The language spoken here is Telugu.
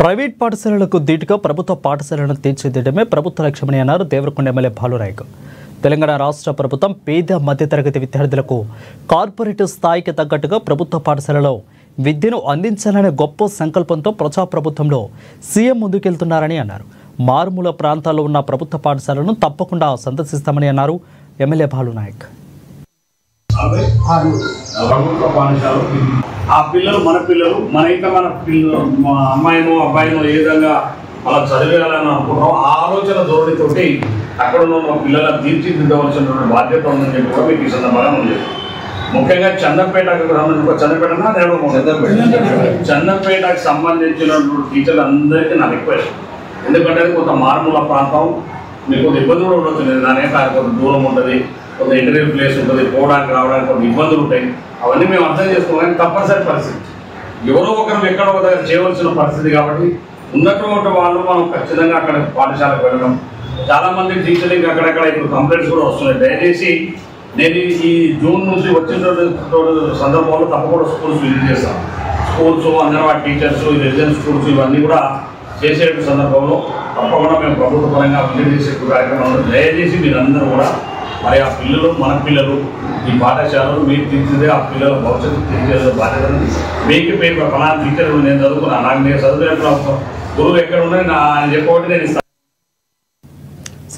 ప్రైవేట్ పాఠశాలలకు ధీటుగా ప్రభుత్వ పాఠశాలను తీర్చిదిద్దడమే ప్రభుత్వ లక్ష్యమని అన్నారు దేవరకొండ ఎమ్మెల్యే భాలునాయక్. తెలంగాణ రాష్ట్ర ప్రభుత్వం పేద మధ్యతరగతి విద్యార్థులకు కార్పొరేట్ స్థాయికి తగ్గట్టుగా ప్రభుత్వ పాఠశాలలో విద్యను అందించాలనే గొప్ప సంకల్పంతో ప్రజాప్రభుత్వంలో సీఎం ముందుకెళ్తున్నారని అన్నారు. మారుమూల ప్రాంతాల్లో ఉన్న ప్రభుత్వ పాఠశాలను తప్పకుండా సందర్శిస్తామని అన్నారు ఎమ్మెల్యే భాలునాయక్. ప్రభుత్వ పాఠశాల ఆ పిల్లలు మన పిల్లలు మన ఇంకా మన పిల్లలు మా అమ్మాయినో అబ్బాయినో ఏ విధంగా అలా చదివేయాలని అనుకుంటాం. ఆ ఆలోచన ధోరణితోటి అక్కడ ఉన్న పిల్లలను తీర్చిదిద్దవలసినటువంటి బాధ్యత ఉందని చెప్పి కూడా మీకు ఈ సందర్భంగా ఉంది. ముఖ్యంగా చందంపేటకు చందంపేటకు సంబంధించినటువంటి టీచర్లు అందరికీ నా రిక్వెస్ట్. ఎందుకంటే అది కొంత మారుమూల ప్రాంతం, మీకు కొంత ఇబ్బంది కూడా ఉండొచ్చు. దాని కొంత దూరం ఉంటుంది, కొంత ఇంటర్వ్యూ ప్లేస్ ఉంటుంది, పోవడానికి రావడానికి కొంత ఇబ్బందులు ఉంటాయి. అవన్నీ మేము అర్థం చేసుకోవాలి. తప్పనిసరి పరిస్థితి, ఎవరో ఒకరు ఎక్కడో ఒక దగ్గర చేయవలసిన పరిస్థితి. కాబట్టి ఉన్నటువంటి వాళ్ళు మనం ఖచ్చితంగా అక్కడ పాఠశాలకు వెళ్ళడం. చాలామంది టీచర్లకి అక్కడక్కడ ఇప్పుడు కంప్లైంట్స్ కూడా వస్తున్నాయి. దయచేసి నేను ఈ జూన్ నుంచి వచ్చినటువంటి సందర్భంలో తప్పకుండా స్కూల్స్ విజిట్ చేస్తాను. Schools, anganwadi teachers, residence schools ఇవన్నీ కూడా చేసే సందర్భంలో తప్పకుండా మేము ప్రభుత్వ పరంగా విజిట్ చేసే కార్యక్రమంలో దయచేసి మీరందరూ కూడా మరి ఆ పిల్లలు మన పిల్లలు ఈ పాఠశాలలో మీరు తీర్చిదే ఆ పిల్లల భవిష్యత్తు తీర్చేసే బాధ్యతను మీకు ఫలానా టీచర్ నేను చదువుకున్నాను, నాకు నేను చదువుకునే గురువు ఎక్కడ ఉన్నది ఆయన చెప్పబట్టి నేను ఇస్తాను.